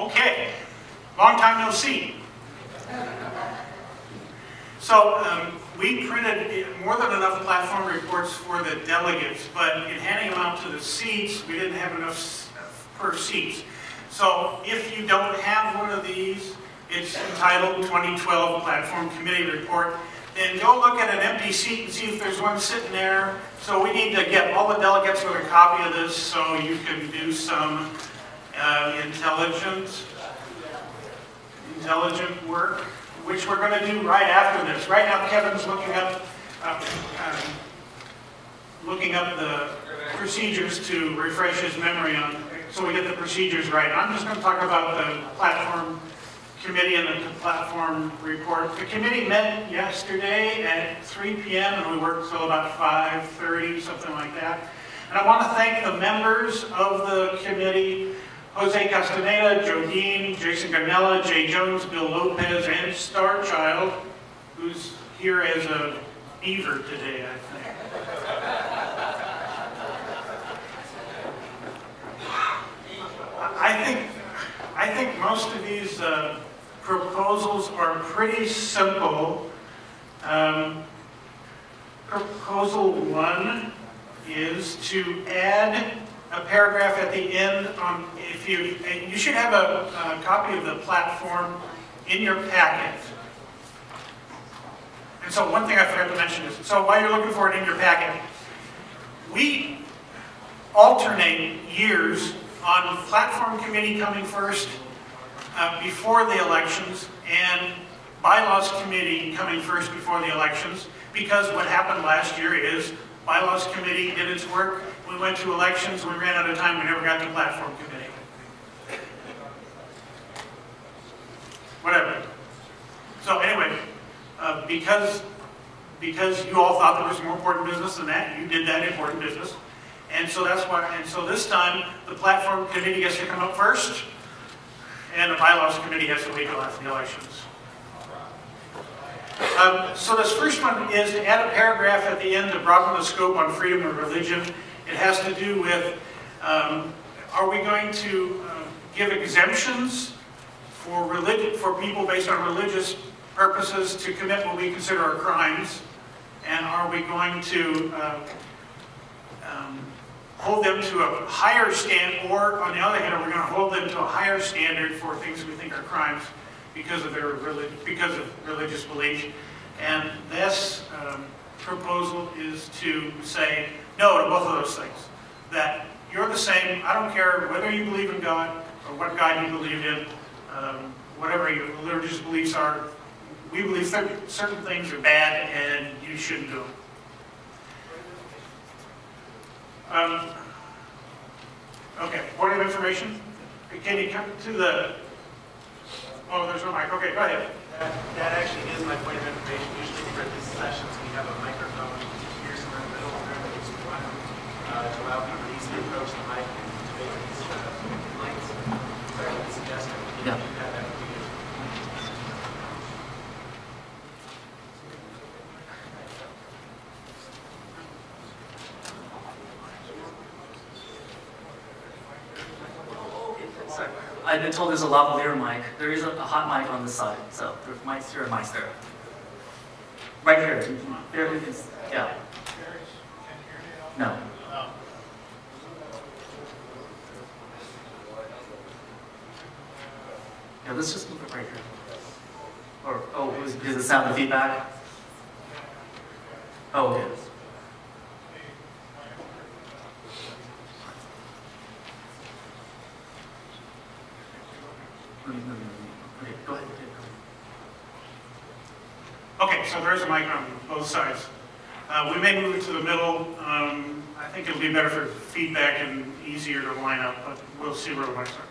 Okay, long time no see. So we printed more than enough platform reports for the delegates, but in handing them out to the seats, we didn't have enough per seats. So if you don't have one of these, it's entitled 2012 Platform Committee Report, then go look at an empty seat and see if there's one sitting there. So we need to get all the delegates with a copy of this so you can do some intelligent work, which we're going to do right after this. Right now, Kevin's looking up the procedures to refresh his memory on, so we get the procedures right. I'm just going to talk about the platform committee and the platform report. The committee met yesterday at 3 p.m. and we worked till about 5:30, something like that. And I want to thank the members of the committee: Jose Castaneda, Joe Dean, Jason Garnella, Jay Jones, Bill Lopez, and Starchild, who's here as a beaver today, I think. I think most of these proposals are pretty simple. Proposal 1 is to add a paragraph at the end on, you should have a copy of the platform in your packet. And so one thing I forgot to mention is, so while you're looking for it in your packet, we alternate years on platform committee coming first before the elections and bylaws committee coming first before the elections, because what happened last year is bylaws committee did its work, we went to elections, we ran out of time, we never got to platform committee. Whatever. So anyway, because you all thought there was more important business than that, you did that important business. And so that's why, and so this time, the platform committee gets to come up first, and the bylaws committee has to wait till after the elections. So this first one is to add a paragraph at the end to broaden the scope on freedom of religion. It has to do with, are we going to give exemptions for people based on religious purposes to commit what we consider are crimes? And are we going to hold them to a higher standard, or on the other hand, are we going to hold them to a higher standard for things we think are crimes because of religious belief? And this proposal is to say no to both of those things. That you're the same. I don't care whether you believe in God or what God you believe in, whatever your religious beliefs are. We believe certain things are bad and you shouldn't do them. Okay, point of information. Can you come to the... Oh, there's no mic. Okay, go ahead. That actually is my point of information. Usually for these sessions, we have a microphone here somewhere in the middle of the room that is one to allow people to easily approach the mic and debate these points. So I would suggest that we can do that. That would be good. I've been told there's a lavalier mic. There is a hot mic on this side, so there's mics here and mics there. Right here. There it is. Yeah. No. Yeah, let's just move it right here. Or, oh, is the sound the feedback? Oh, it is. Okay, go ahead. Okay, so there's a mic on both sides. We may move it to the middle. I think it'll be better for feedback and easier to line up, but we'll see where the mics are.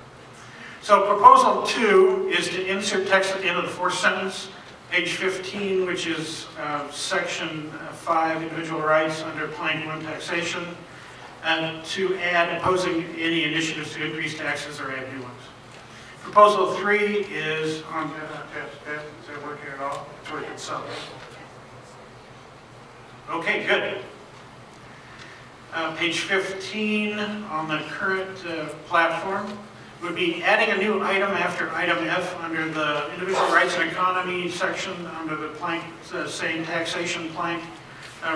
So proposal 2 is to insert text at the end of the fourth sentence, page 15, which is section 5, individual rights under plank 1 taxation, and to add opposing any initiatives to increase taxes or add new ones. Proposal 3 is on, is that working at all? It's working some. Okay, good. Page 15 on the current platform. would be adding a new item after item F under the individual rights and economy section under the plank, same taxation plank,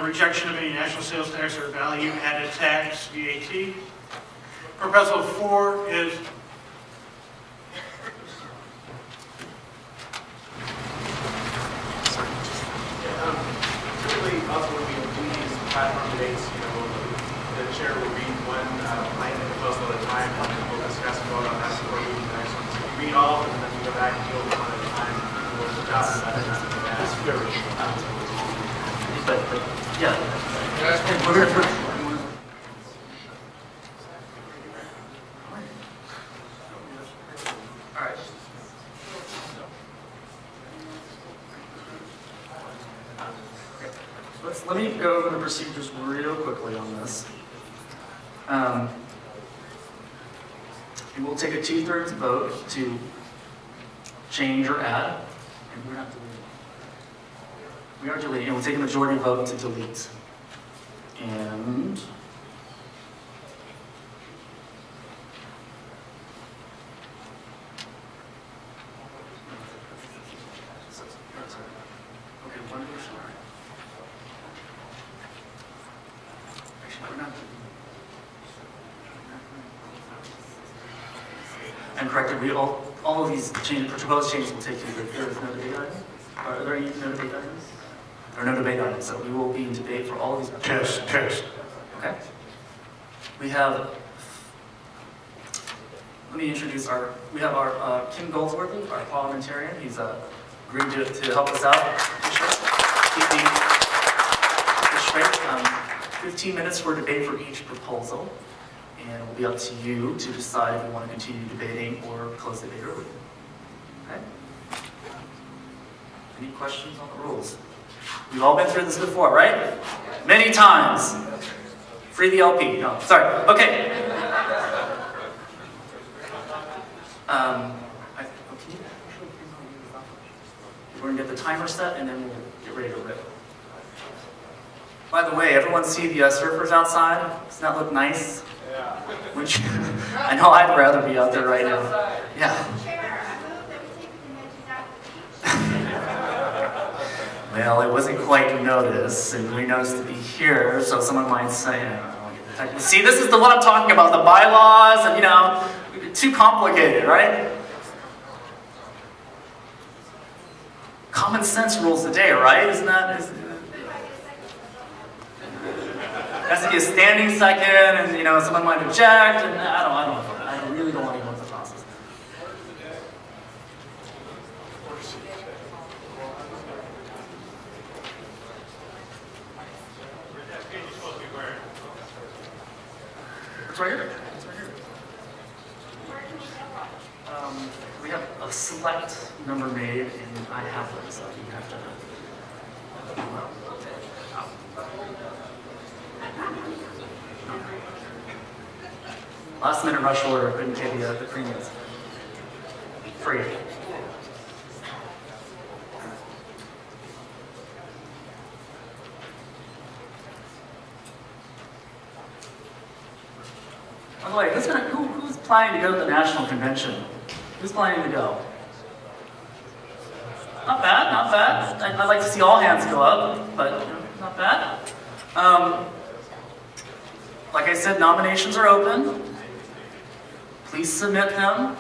rejection of any national sales tax or value added tax, VAT. Proposal 4 is typically, also when we do these platform debates, the chair will read one line of the proposal at a time, and we'll discuss and vote on that before we do the next one. So if you read all of them, and then we go back and deal with one at a time, we'll adopt that and after that. But yeah. All right. Let me go over the procedures real quickly on this. And we'll take a 2/3 vote to change or add. And we're not deleting. We are deleting, and we'll take a majority vote to delete. And okay, one motion. Actually, we're not. And corrected, we all of these changes, proposed changes will take you to there is no debate item. Are there any no debate items? There are no debate items, so we will be in debate for all of these. test. Okay. We have, let me introduce we have our Kim Goldsworthy, our parliamentarian. He's agreed to help us out. Keep this straight. 15 minutes for debate for each proposal. And it will be up to you to decide if you want to continue debating or close the debate early. Okay? Any questions on the rules? We've all been through this before, right? Many times. Free the LP. No, sorry. Okay. We're going to get the timer set and then we'll get ready to rip. By the way, everyone see the surfers outside? Doesn't that look nice? Yeah. Which, I know I'd rather be out there right now. Yeah. Well, it wasn't quite noticed, and we noticed to be here, so someone might say, see, this is the what I'm talking about, the bylaws, and too complicated, right? Common sense rules the day, right? Isn't that? Has to be a standing second, and someone might object, and I really don't want to go into the process. It's right here. It's right here. We have a select number made, and I have them, so you have to. Last minute rush order, couldn't pay the premiums. Free. By the way, who's planning to go to the national convention? Who's planning to go? Not bad, not bad. I'd like to see all hands go up, but not bad. Like I said, nominations are open. Please submit them.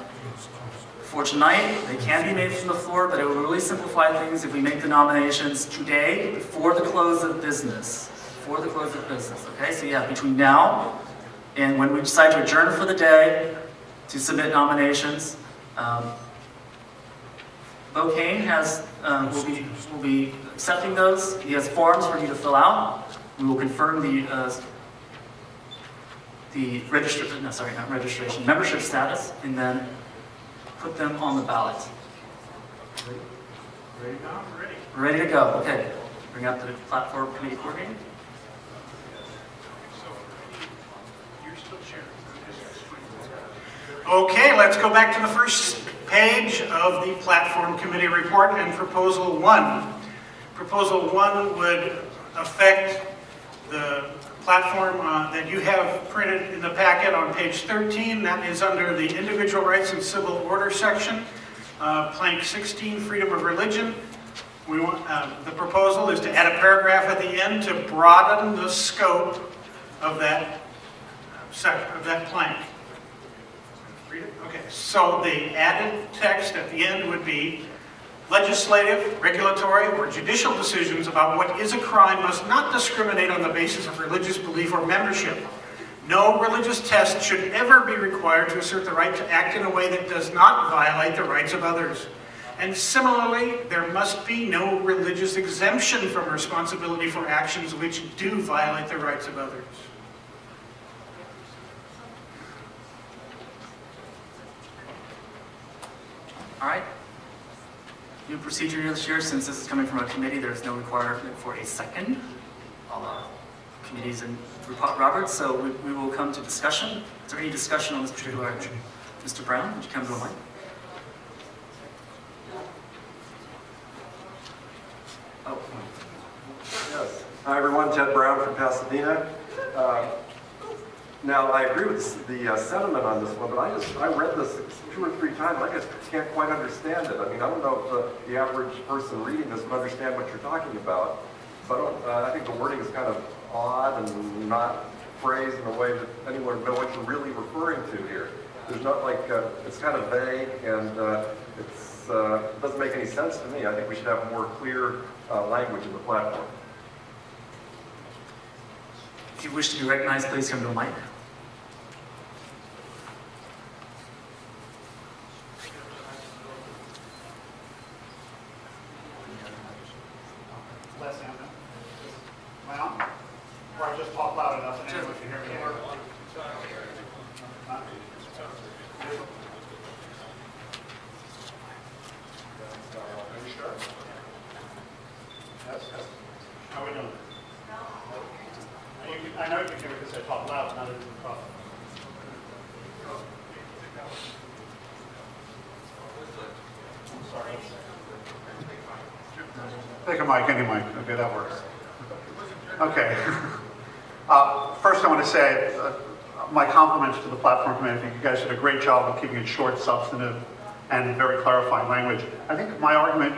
For tonight, they can be made from the floor, but it will really simplify things if we make the nominations today before the close of business. Before the close of business, okay? So yeah, between now and when we decide to adjourn for the day to submit nominations, Bo Kane will be accepting those. He has forms for you to fill out. We will confirm membership status, and then put them on the ballot. Ready to go? Ready. Ready to go. Okay. Bring out the platform committee coordinator. You're still chair. Okay, let's go back to the first page of the platform committee report and proposal 1. Proposal 1 would affect the platform that you have printed in the packet on page 13. That is under the Individual Rights and Civil Order section, plank 16, Freedom of Religion. We want, the proposal is to add a paragraph at the end to broaden the scope of that plank. Read it? Okay, so the added text at the end would be, legislative, regulatory, or judicial decisions about what is a crime must not discriminate on the basis of religious belief or membership. No religious test should ever be required to assert the right to act in a way that does not violate the rights of others. And similarly, there must be no religious exemption from responsibility for actions which do violate the rights of others. All right. New procedure this year, since this is coming from a committee, there's no requirement for a second. Committees and Roberts, so we will come to discussion. Is there any discussion on this particular item? Mr. Brown, would you come to the mic? Oh. Yes. Hi everyone, Ted Brown from Pasadena. Now I agree with the sentiment on this one, but I read this 2 or 3 times. I just can't quite understand it. I mean, I don't know if the average person reading this would understand what you're talking about. But I think the wording is kind of odd and not phrased in a way that anyone would know what you're really referring to here. There's not like it's kind of vague and it doesn't make any sense to me. I think we should have more clear language in the platform. If you wish to be recognized, please come to the mic. Well, or I just talk loud enough and anyone can hear me. Are you sure? Yes. How are we doing? I know you can hear me because I talk loud, not in the problem. I'm sorry. Take a mic, any mic. Okay, that works. Okay. First I want to say my compliments to the platform committee. I think you guys did a great job of keeping it short, substantive, and very clarifying language. I think my argument,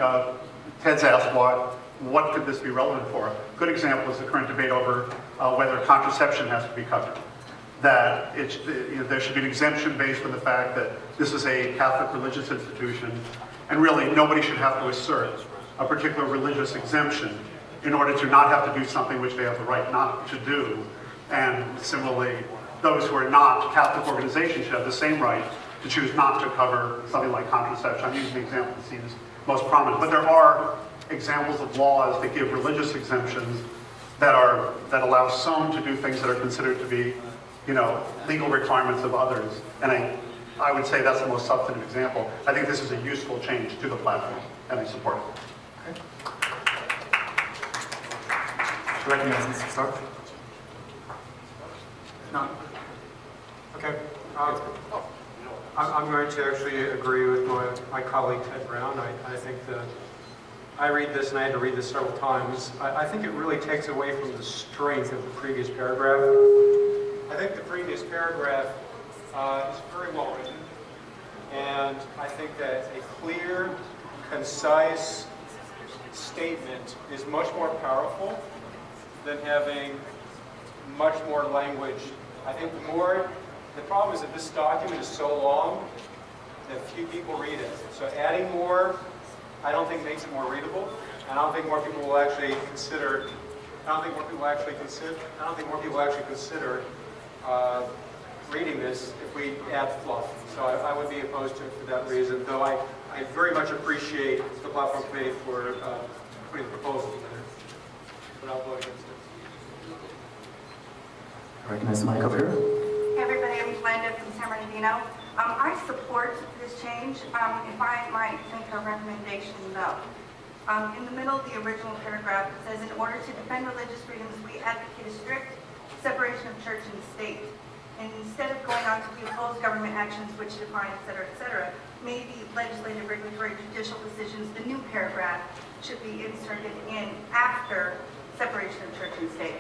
Ted's asked what could this be relevant for? A good example is the current debate over whether contraception has to be covered. That there should be an exemption based on the fact that this is a Catholic religious institution, and really nobody should have to assert a particular religious exemption in order to not have to do something which they have the right not to do. And similarly, those who are not Catholic organizations should have the same right to choose not to cover something like contraception. I'm using the example that seems most prominent. But there are examples of laws that give religious exemptions that allow some to do things that are considered to be, legal requirements of others. And I would say that's the most substantive example. I think this is a useful change to the platform, and I support it. Okay. Recognize Mr. Stark. No. Okay. I'm going to actually agree with my colleague Ted Brown. I think that I read this, and I had to read this several times. I think it really takes away from the strength of the previous paragraph. I think the previous paragraph is very well written, and I think that a clear, concise statement is much more powerful than having much more language. I think the problem is that this document is so long that few people read it. So adding more, I don't think makes it more readable, and I don't think more people will actually consider reading this if we add fluff. So I would be opposed to it for that reason, though I very much appreciate the platform committee for putting the proposal together. But I'll vote against it. Recognize the mic over here. Hey everybody, I'm Glenda from San Bernardino. I support this change. If I might make a recommendation though. In the middle of the original paragraph, it says, in order to defend religious freedoms, we advocate a strict separation of church and state. And instead of going on to the opposed government actions which define, et cetera, maybe legislative, regulatory, judicial decisions, the new paragraph should be inserted in after separation of church and state.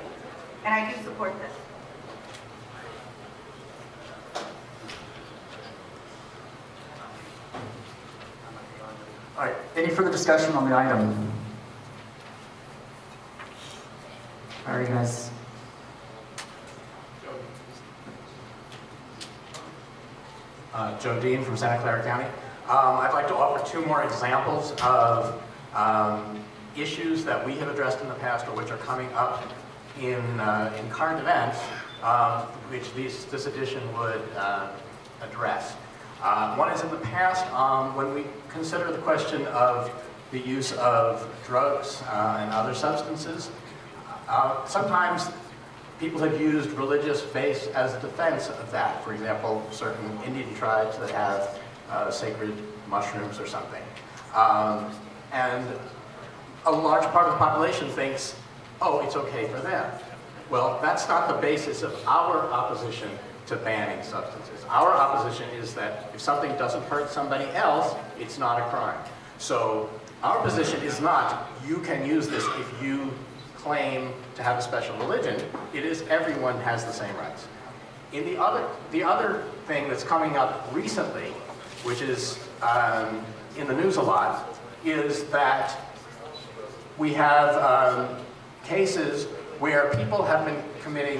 And and I do support this. All right, any further discussion on the item? All right, guys. Joe Dean from Santa Clara County. I'd like to offer two more examples of issues that we have addressed in the past or which are coming up in current events, which this edition would address. One is in the past, when we consider the question of the use of drugs and other substances, sometimes people have used religious faith as a defense of that. For example, certain Indian tribes that have sacred mushrooms or something. And a large part of the population thinks, oh, it's okay for them. Well, that's not the basis of our opposition to banning substances. Our opposition is that if something doesn't hurt somebody else, it's not a crime. So our position is not, you can use this if you claim to have a special religion. It is everyone has the same rights. In the other thing that's coming up recently, which is in the news a lot, is that we have cases where people have been committing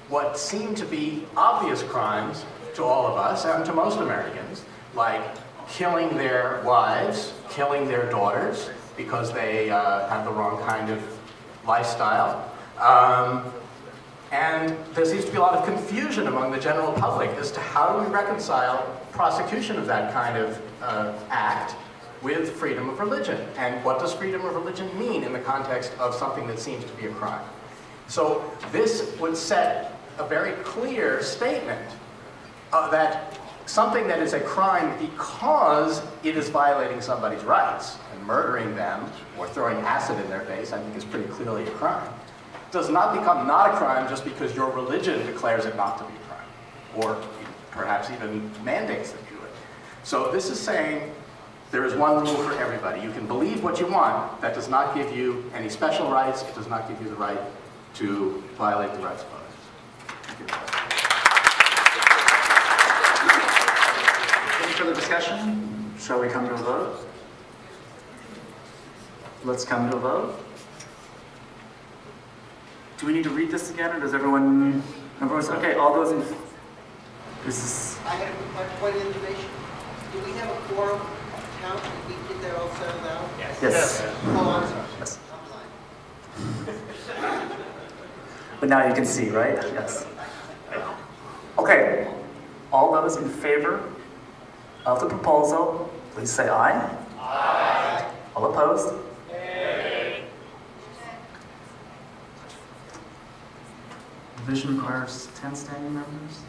what seem to be obvious crimes to all of us and to most Americans, like killing their wives, killing their daughters because they have the wrong kind of lifestyle. And there seems to be a lot of confusion among the general public as to how do we reconcile prosecution of that kind of act with freedom of religion. And what does freedom of religion mean in the context of something that seems to be a crime? So this would set a very clear statement that something that is a crime because it is violating somebody's rights and murdering them or throwing acid in their face, I think is pretty clearly a crime, does not become not a crime just because your religion declares it not to be a crime, or perhaps even mandates that you do it. So this is saying there is one rule for everybody. You can believe what you want. That does not give you any special rights. It does not give you the right to violate the rights of others. Thank you. Any further discussion? Shall we come to a vote? Let's come to a vote. Do we need to read this again, or does everyone's okay? All those in this is. I had a point of information. Do we have a quorum count? Did we get that all settled out? Yes. Yes. Oh, I'm sorry. Yes. I'm lying. But now you can see, right? Yes. Okay. All those in favor of the proposal, please say aye. Aye. All opposed? Nay. Division requires 10 standing members.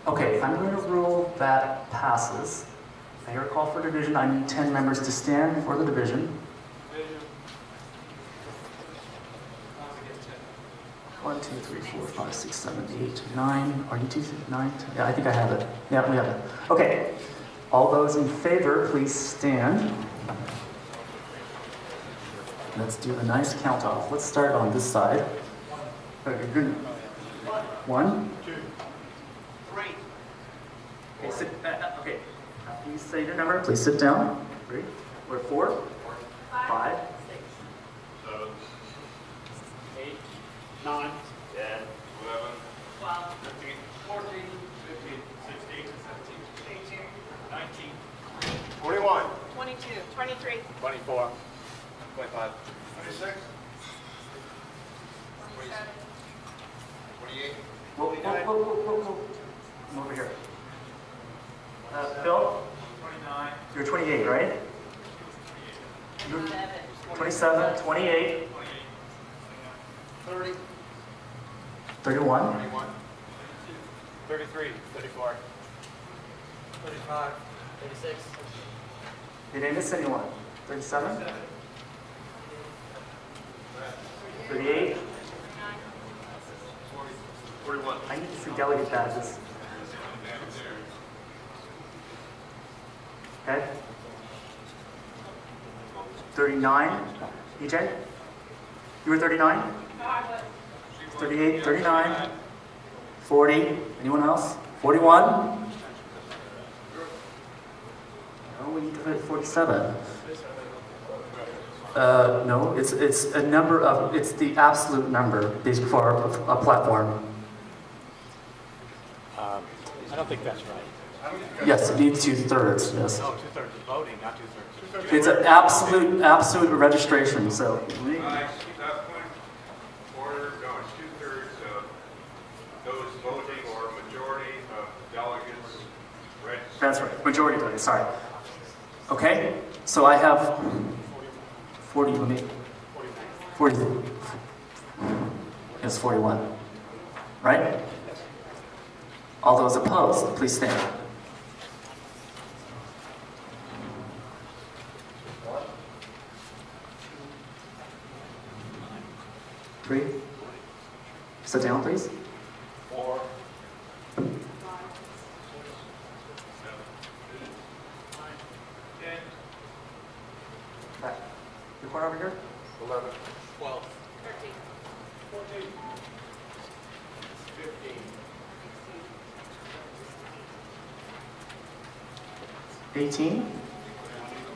Okay, I'm going to rule that passes. Mayor call for division. I need 10 members to stand for the division. 1, 2, 3, 4, 5, 6, 7, 8, 9. Are you 2, 9? 10? Yeah, I think I have it. Yeah, we have it. Okay. All those in favor, please stand. Let's do a nice count off. Let's start on this side. 1, 2, 3. Okay, okay. Please say your number. Please sit down. 3. We're 4, 5, 6, 7, 8, 9, 10, 11, 12, 13, 14, 15, 16, 17, 18, 19, 21, 22, 23, 24, 25, 26, 27. 28. whoa. Come over here. Phil? 29. You're 28, right? 27, 28, 30. 31, 31. 33. 34. 35. 36. you didn't miss anyone. 37, 38, 41. I need to see delegate badges. Okay. 39, EJ? You were 39? 38, 39, 40. Anyone else? 41? No, we need to hit 47. No, it's a number of, it's the absolute number for a platform. I don't think that's right. Yes, it needs 2/3, yes. No, 2/3 of voting, not 2/3. It's an absolute registration, so. That point, order, no, it's 2/3 of those voting or majority of delegates registered. That's right, majority voting, sorry. Okay, so I have 40, let me, 40, it's 41, right? All those opposed, please stand. Three. Sit down, please. 4, 5, 6, 7, 8, 9, 10, Record over here. 11, 12. 13, 14, 15, 18.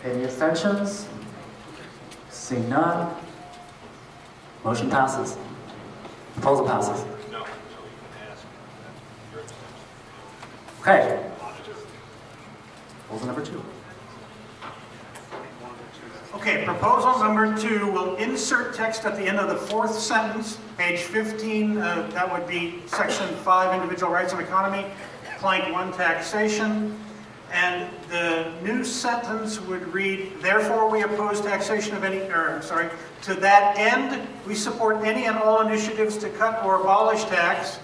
Any abstentions? Seeing none. Motion passes. Proposal passes. no. Okay. Proposal number 2. Okay, proposal number 2 will insert text at the end of the 4th sentence, page 15, that would be section 5, individual rights and economy, plank 1, taxation. And the new sentence would read, therefore we oppose taxation of any, to that end, we support any and all initiatives to cut or abolish tax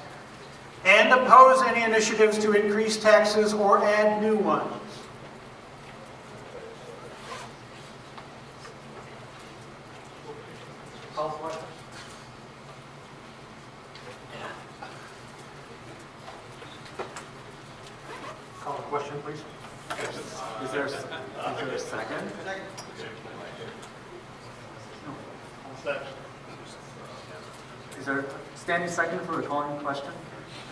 and oppose any initiatives to increase taxes or add new ones. Call for question. Call the question, please. Is there a second? Is there a standing second for the calling question? I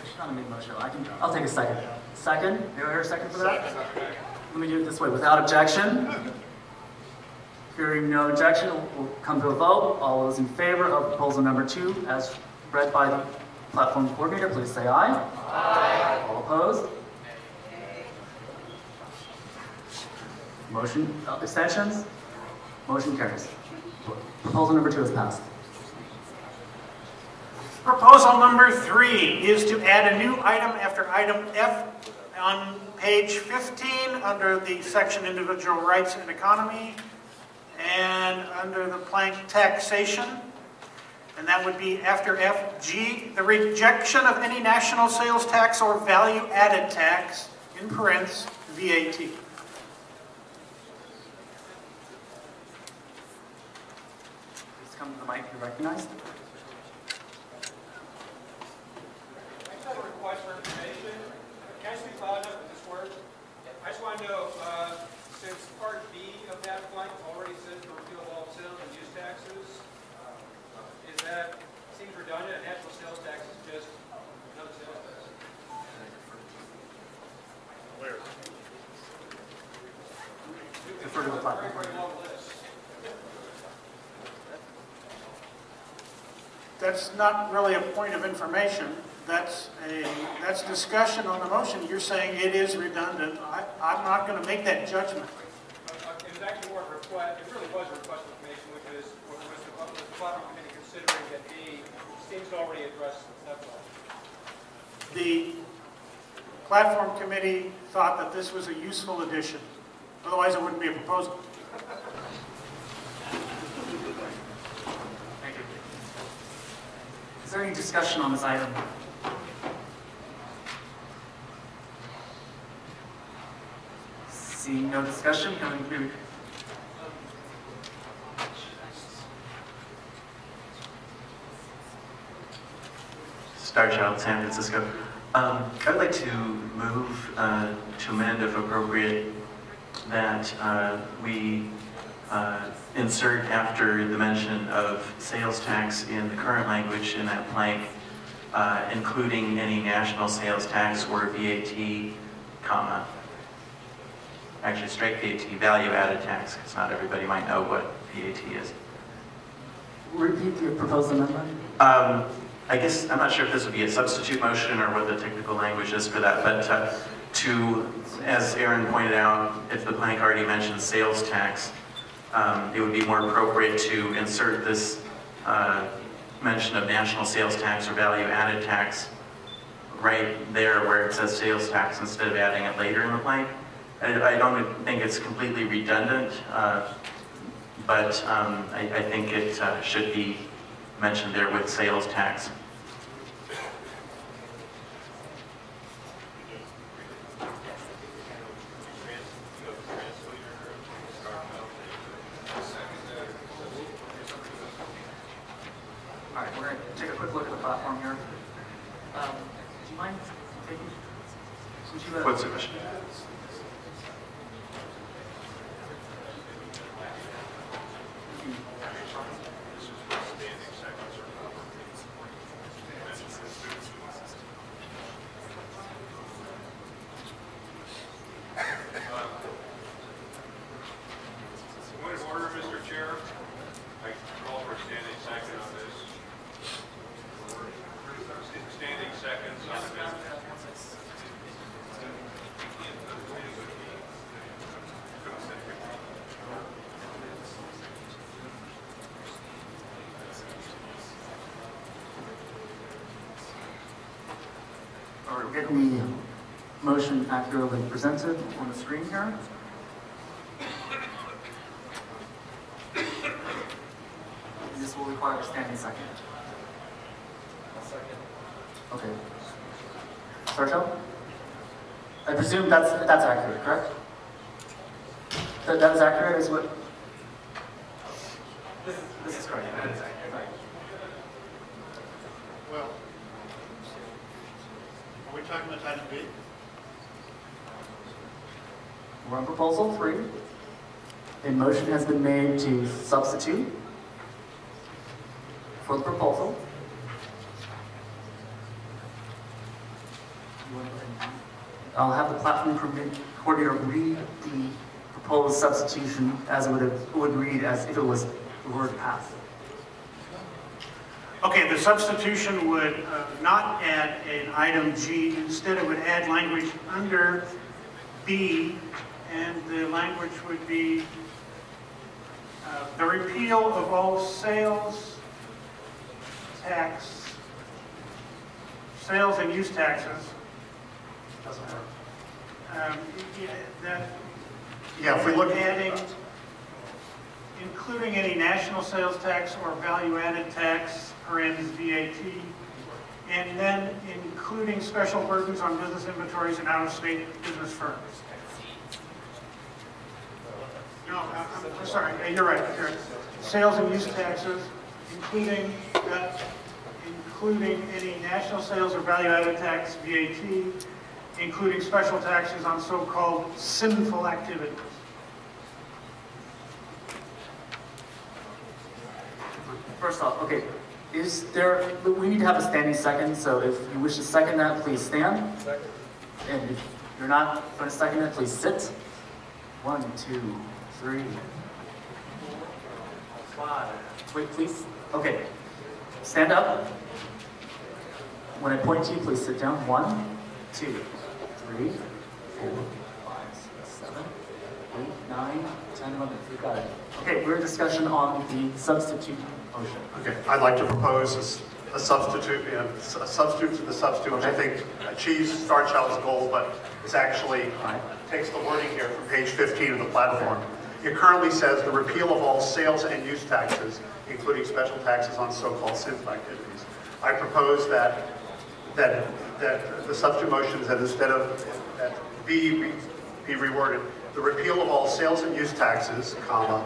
should not have made a motion. I'll take a second. Second? Do I hear a second for that? Let me do it this way. Without objection? Hearing no objection, we'll come to a vote. All those in favor of proposal number 2, as read by the platform coordinator, please say aye. Aye. All opposed? Motion, abstentions? Motion carries. Proposal number 2 is passed. Proposal number 3 is to add a new item after item F on page 15 under the section individual rights and economy and under the plank taxation. And that would be after FG, the rejection of any national sales tax or value added tax, in parentheses, VAT. Please come to the mic, you're recognized. I just have a request for information. Can I speak loud enough if this works? I just want to know, since Part B of that blank already says to repeal all sales and use taxes, is that, seems redundant, and national sales tax is just another sales tax? Where? Defer to the platform. Very long list. That's not really a point of information. That's discussion on the motion. You're saying it is redundant. I'm not going to make that judgment. It was actually more of a request, it really was a request for information, which is, was the platform committee considering that B seems to already address that one. The platform committee thought that this was a useful addition. Otherwise, it wouldn't be a proposal. Thank you. Is there any discussion on this item? Seeing no discussion, coming through. Star Child, San Francisco. I'd like to move to amend, if appropriate, that we insert after the mention of sales tax in the current language in that blank, including any national sales tax or VAT, comma. Actually, straight VAT, value-added tax, because not everybody might know what VAT is. Repeat your proposed amendment. I guess, I'm not sure if this would be a substitute motion or what the technical language is for that, but as Aaron pointed out, if the blank already mentions sales tax, it would be more appropriate to insert this mention of national sales tax or value-added tax right there where it says sales tax instead of adding it later in the blank. I don't think it's completely redundant, but I think it should be mentioned there with sales tax. All right, we're going to take a quick look at the platform here. Do you mind taking? What's the question? Point of order, Mr. Chair. I call for a standing second on this. Standing seconds on amendment. All right, we're getting the motion accurately presented on the screen here. This will require a standing second. Okay. Sarcho? I presume that's accurate, correct? That is accurate, is what? This is correct. That is accurate. Right. Well, are we talking about item B? We're on proposal 3. A motion has been made to substitute for the proposal. I'll have the platform coordinator read the proposed substitution as it would read as if it was the word pass. Okay, the substitution would not add an item G. Instead, it would add language under B, and the language would be the repeal of all sales and use taxes. Doesn't work. If we look adding, including any national sales tax or value-added tax, parentheses VAT, and then including special burdens on business inventories and out-of-state business firms. No, I'm sorry, you're right. Sales and use taxes, including any national sales or value-added tax, VAT, including special taxes on so-called sinful activities. First off, okay, we need to have a standing second, so if you wish to second that, please stand. Second. And if you're not going to second it, please sit. 1, 2, 3, 4, 5. Wait, please. Okay. Stand up. When I point to you, please sit down. 1, 2, 3, 4, 5, 6, 7, 8, 9, 10, 11. You got it. Okay, we're in discussion on the substitute motion. Okay, I'd like to propose a substitute to the substitute, which I think achieves Starchild's goal, but is actually takes the wording here from page 15 of the platform. It currently says the repeal of all sales and use taxes, including special taxes on so-called sinful activities. I propose that the substitute motion is that instead of that B be reworded, the repeal of all sales and use taxes, comma,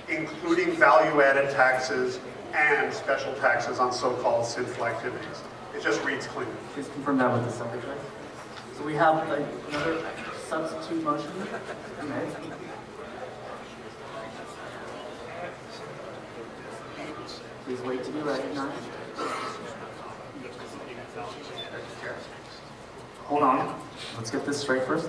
including value-added taxes and special taxes on so-called sinful activities. It just reads clean. Please confirm that with the secretary. So we have another substitute motion. Please wait to be recognized. Hold on. Let's get this straight first.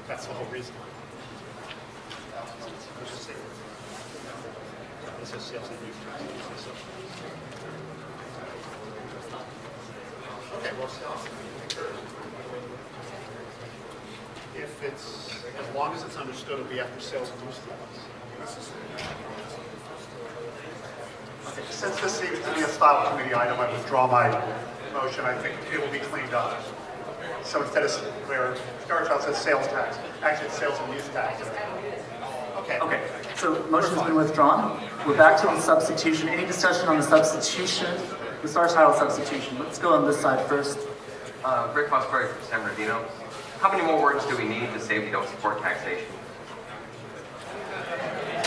That's the whole reason. This is sales and use tax. Okay, well, if it's, as long as it's understood, it'll be after sales and use tax. Okay, since this seems to be a style committee item, I withdraw my motion. I think it will be cleaned up. So instead of where Starchild says sales tax, actually it's sales and use tax. Okay. Okay, so motion's been withdrawn. We're back to the substitution. Any discussion on the substitution? The Star Child substitution. Let's go on this side first. Rick Musgrave from San Bernardino. How many more words do we need to say we don't support taxation?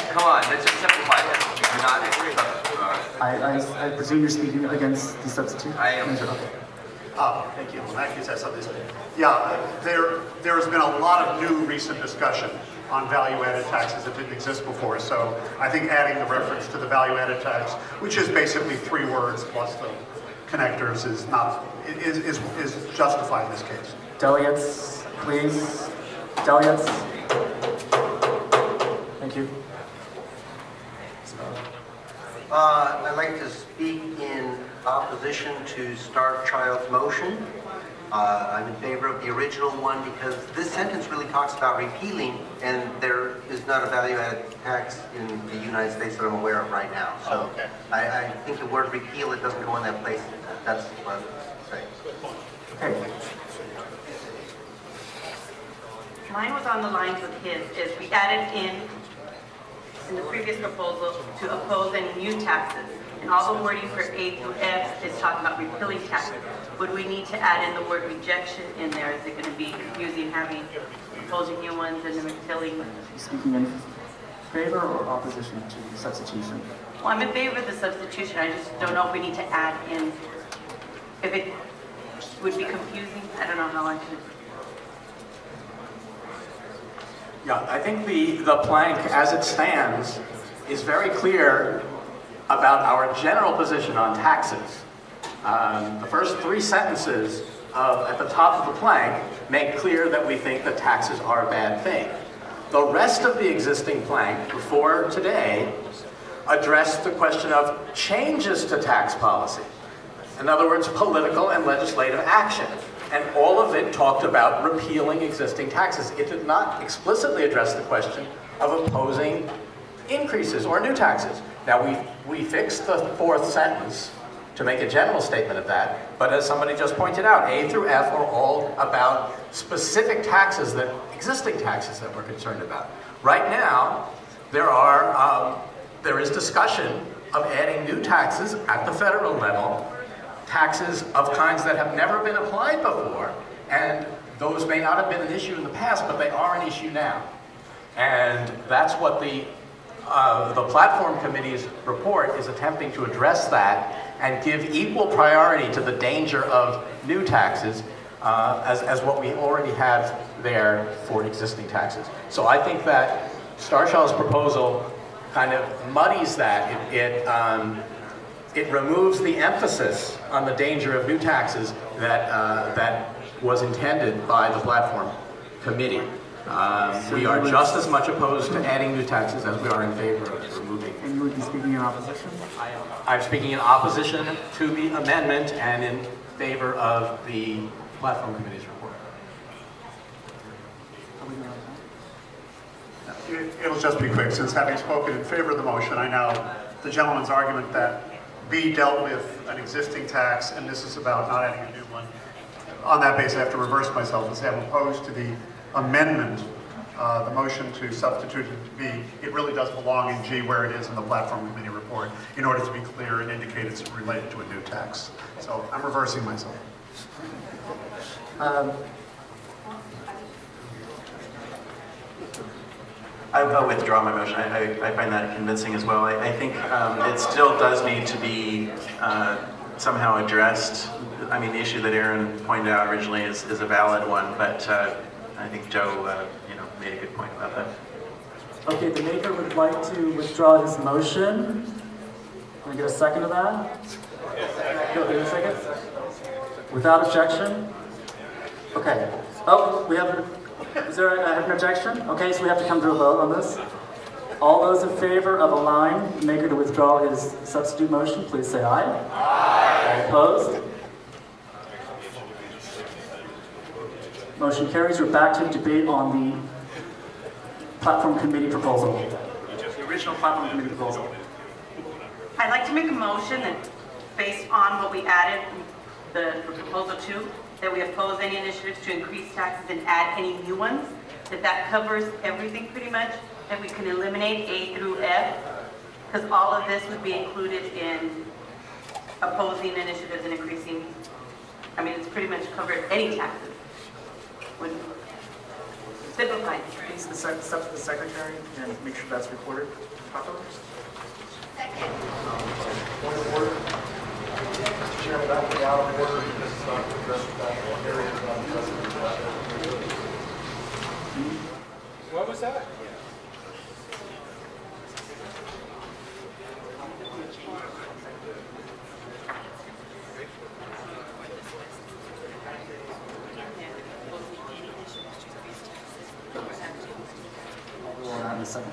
Come on, let's just simplify this. We do not agree. I presume you're speaking against the substitute? I am. Okay. Thank you. In that case, that's something. Yeah, there's been a lot of new recent discussion on value-added taxes that didn't exist before. So I think adding the reference to the value-added tax, which is basically 3 words plus the connectors, is justified in this case. Delegates, please. Delegates. Thank you. I'd like to speak in opposition to Starchild's motion. I'm in favor of the original one because this sentence really talks about repealing, and there is not a value-added tax in the United States that I'm aware of right now. So okay. I think the word repeal, it doesn't go in that place. That's what I'm saying. Okay. Mine was on the lines of his, is we added in the previous proposal to oppose any new taxes. And all the wording for A through F is talking about repealing taxes. Would we need to add in the word rejection in there? Is it going to be confusing having opposing new ones and then repealing? Are you speaking in favor or opposition to the substitution? Well, I'm in favor of the substitution. I just don't know if we need to add in, if it would be confusing. I don't know how I should. Yeah, I think the plank as it stands is very clear about our general position on taxes. The first 3 sentences at the top of the plank make clear that we think that taxes are a bad thing. The rest of the existing plank before today addressed the question of changes to tax policy. In other words, political and legislative action. And all of it talked about repealing existing taxes. It did not explicitly address the question of opposing increases or new taxes. Now, we fixed the 4th sentence to make a general statement of that, but as somebody just pointed out, A through F are all about specific taxes, existing taxes that we're concerned about. Right now, there is discussion of adding new taxes at the federal level, taxes of kinds that have never been applied before, and those may not have been an issue in the past, but they are an issue now. And that's what the Platform Committee's report is attempting to address that and give equal priority to the danger of new taxes as what we already have there for existing taxes. So I think that Starchild's proposal kind of muddies that. It removes the emphasis on the danger of new taxes that was intended by the Platform Committee. We are just as much opposed to adding new taxes as we are in favor of removing. And you would be speaking in opposition? I'm speaking in opposition to the amendment and in favor of the platform committee's report. It'll just be quick, since having spoken in favor of the motion, I know the gentleman's argument that B dealt with an existing tax and this is about not adding a new one. On that basis, I have to reverse myself and say I'm opposed to the amendment, the motion to substitute it to B. It really does belong in G where it is in the platform committee report in order to be clear and indicate it's related to a new tax. So I'm reversing myself. I'll withdraw my motion. I find that convincing as well. I think it still does need to be somehow addressed. I mean, the issue that Aaron pointed out originally is a valid one, but I think Joe, made a good point about that. Okay, the maker would like to withdraw his motion. Can I get a second to that? Go, give a second. Without objection? Okay. Oh, we have, I have an objection? Okay, so we have to come to a vote on this. All those in favor of allowing the maker to withdraw his substitute motion, please say aye. Aye. All opposed? Motion carries. We're back to debate on the platform committee proposal. The original platform committee proposal. I'd like to make a motion that, based on what we added, the proposal 2, that we oppose any initiatives to increase taxes and add any new ones, that covers everything pretty much, that we can eliminate A through F, because all of this would be included in opposing initiatives and increasing, I mean, it's pretty much covered any taxes. Simplified. Please step to the secretary and make sure that's recorded properly. Second. Point of order. Mr. Chairman, that would be out of order because it's not addressed that area is not addressed. What was that? In a second.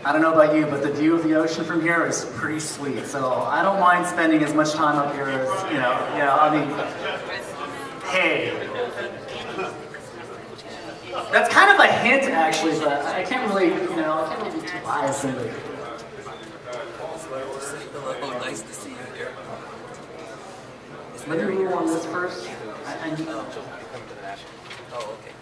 I don't know about you, but the view of the ocean from here is pretty sweet. So I don't mind spending as much time up here as, I mean, hey. That's kind of a hint, actually, but I can't really, I can't really be too biased in it. Hello, nice to see you here. Let me rule on this first. Oh, okay.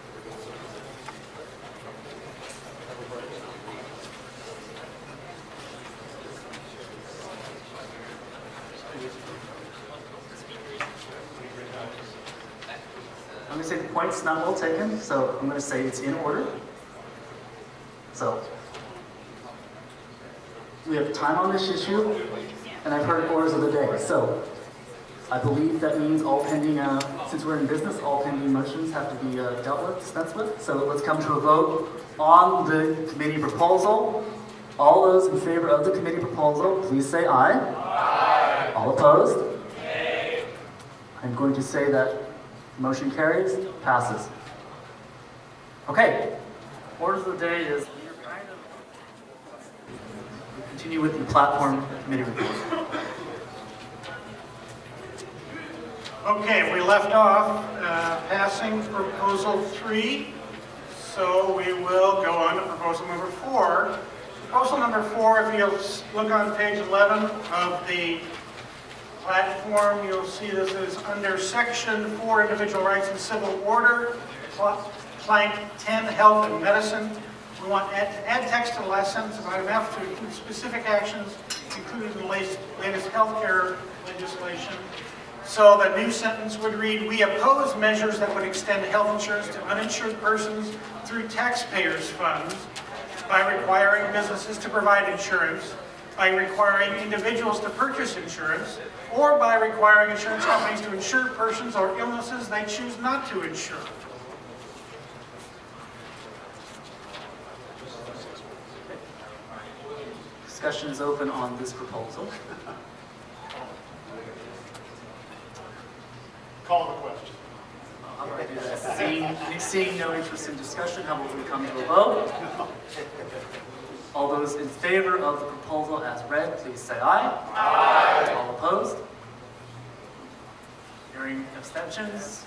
I'm going to say the point's not well taken, so I'm going to say it's in order. So, we have time on this issue, and I've heard orders of the day. So, I believe that means all pending, since we're in business, all pending motions have to be dealt with, dispensed with. So let's come to a vote on the committee proposal. All those in favor of the committee proposal, please say aye. Aye. All opposed? Nay. I'm going to say that motion carries, passes. Okay, orders of the day is we continue with the platform committee report. Okay, we left off passing proposal 3, so we will go on to proposal number 4. Proposal number 4, if you'll look on page 11 of the platform, you'll see this is under section 4, individual rights and civil order, plank 10, health and medicine. We want to add text to the last sentence of item F to include specific actions included in the latest healthcare legislation. So the new sentence would read, we oppose measures that would extend health insurance to uninsured persons through taxpayers' funds by requiring businesses to provide insurance, by requiring individuals to purchase insurance, or by requiring insurance companies to insure persons or illnesses they choose not to insure. discussion is open on this proposal. Call the question. I'm going to do that. Seeing no interest in discussion, how about we come to a vote? All those in favor of the proposal as read, please say aye. Aye. All opposed? Hearing abstentions?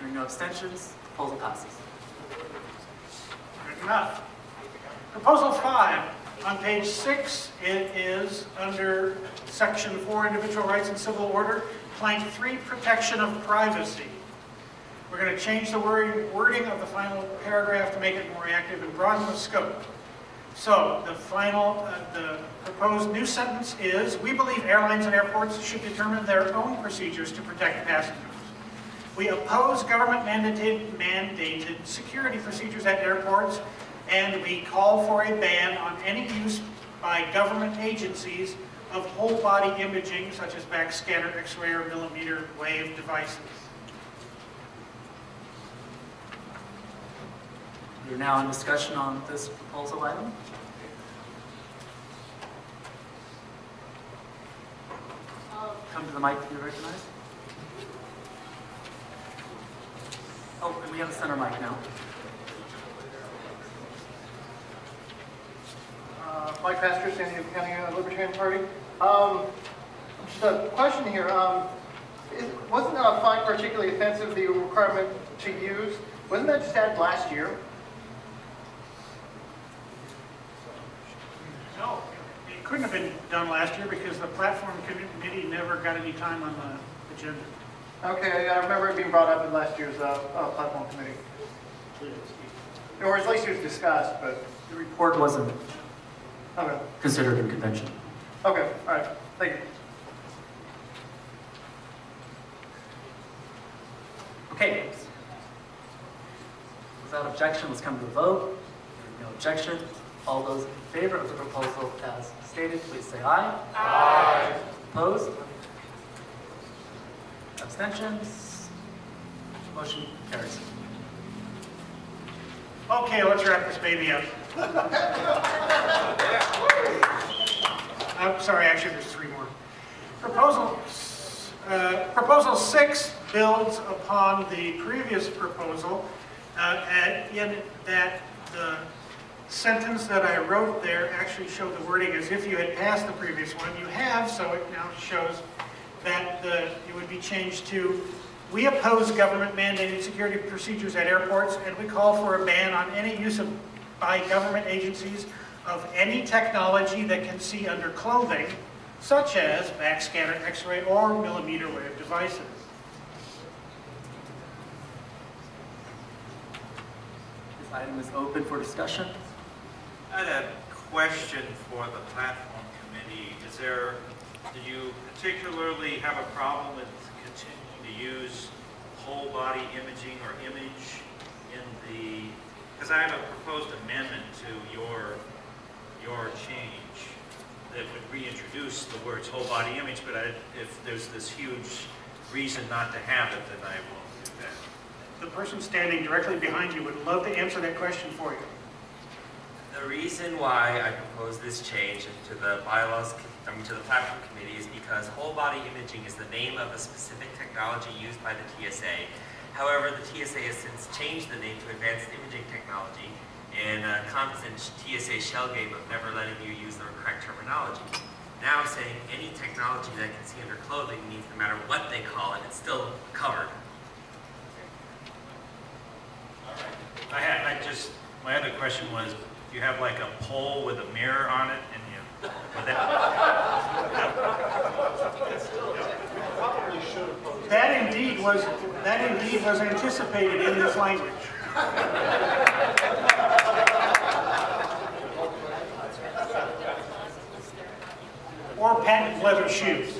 Hearing no abstentions, proposal passes. Good enough. Proposal 5, on page 6, it is under section 4, individual rights and civil order, plank 3, protection of privacy. We're going to change the wording of the final paragraph to make it more active and broaden the scope. So the the proposed new sentence is, we believe airlines and airports should determine their own procedures to protect passengers. We oppose government-mandated security procedures at airports, and we call for a ban on any use by government agencies of whole-body imaging, such as backscatter, X-ray, or millimeter wave devices. We're now in discussion on this proposal item. Come to the mic to be recognized. Oh, and we have a center mic now. Mike Pastor, San Diego County Libertarian Party. Just a question here. Wasn't a fine particularly offensive, the requirement to use? Wasn't that just added last year? No, it couldn't have been done last year because the platform committee never got any time on the agenda. Okay, I remember it being brought up in last year's platform committee. Or at least it was discussed, but... The report wasn't considered in convention. Okay, all right, thank you. Okay. Without objection, let's come to a vote. No objection. All those in favor of the proposal as stated, please say aye. Aye. Opposed? Abstentions? Motion carries. Okay, let's wrap this baby up. I'm sorry, actually there's 3 more. Proposal 6 builds upon the previous proposal in that the sentence that I wrote there actually showed the wording as if you had passed the previous one. You have, so it now shows that it would be changed to, we oppose government-mandated security procedures at airports, and we call for a ban on any use by government agencies of any technology that can see under clothing, such as backscatter, X-ray, or millimeter wave devices. This item is open for discussion. I had a question for the platform committee. Do you particularly have a problem with continuing to use whole body imaging or image in the, because I have a proposed amendment to your change that would reintroduce the words whole body image, but if there's this huge reason not to have it, then I won't do that. The person standing directly behind you would love to answer that question for you. The reason why I propose this change to the bylaws, to the platform committee, is because whole body imaging is the name of a specific technology used by the TSA. However, the TSA has since changed the name to Advanced Imaging Technology in a constant TSA shell game of never letting you use the correct terminology. Now saying any technology that can see under clothing means no matter what they call it, it's still covered. My other question was, you have like a pole with a mirror on it, and that indeed was anticipated in this language. Or patent leather shoes.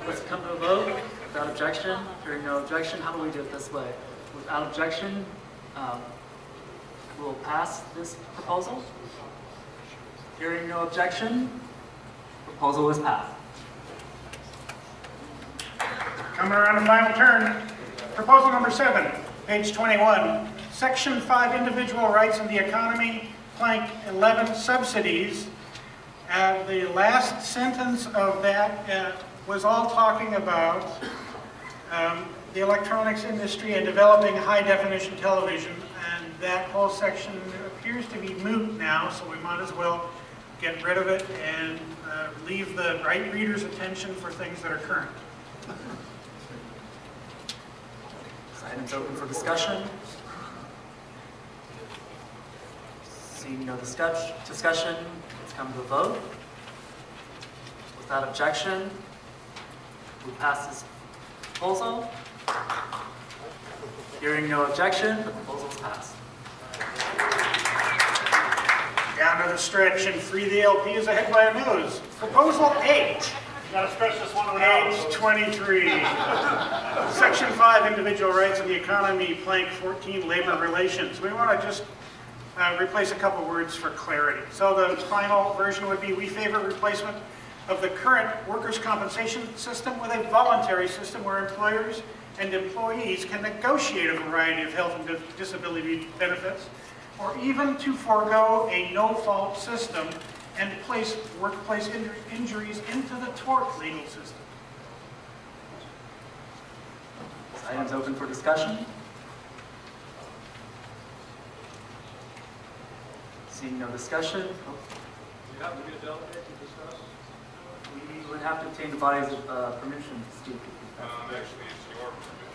Let's come to a vote. Without objection, hearing no objection, how do we do it this way? Without objection, we'll pass this proposal. Hearing no objection, proposal is passed. Coming around the final turn, proposal number 7, page 21. Section 5, individual rights in the economy, plank 11, subsidies. The last sentence of that was all talking about the electronics industry and developing high-definition television, and that whole section appears to be moot now, so we might as well get rid of it and leave the right reader's attention for things that are current. This item's open for discussion. Seeing no discussion, let's come to a vote. Without objection, we pass this proposal. Hearing no objection, the proposal is passed. Down to the stretch and free the LPs ahead by a nose. Proposal 8. Gotta stretch this one Page 23. Section 5, individual rights in the economy, plank 14, labor relations. We want to just replace a couple words for clarity. So the final version would be, we favor replacement of the current workers' compensation system with a voluntary system where employers and employees can negotiate a variety of health and disability benefits, or even to forego a no-fault system and place workplace injuries into the tort legal system. This item's open for discussion. Seeing no discussion, You have to be a delegate to discuss? we would have to obtain the body's permission to speak. Actually, it's your permission.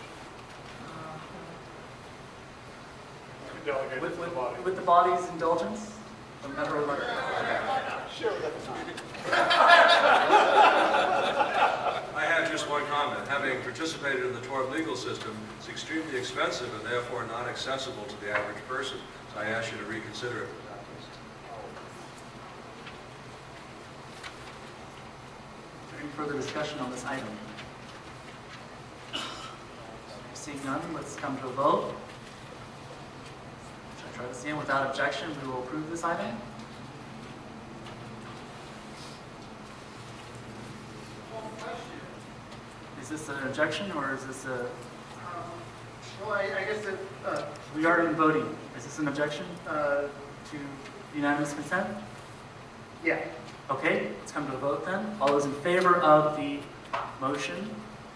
You can delegate it to the body. With the body's indulgence? No matter what. Sure, I have just one comment. Having participated in the tort legal system, it's extremely expensive and therefore not accessible to the average person. So I ask you to reconsider it. Any further discussion on this item? Seeing none, let's come to a vote. Should I try this again? Without objection, we will approve this item. Is this an objection or is this a... Well, I guess that... we are in voting. Is this an objection to unanimous consent? Yeah. Okay, let's come to a vote then. All those in favor of the motion,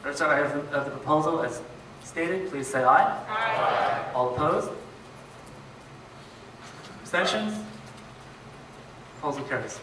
or sorry, of the proposal as stated, please say aye. Aye. All opposed? Abstentions? Proposal carries.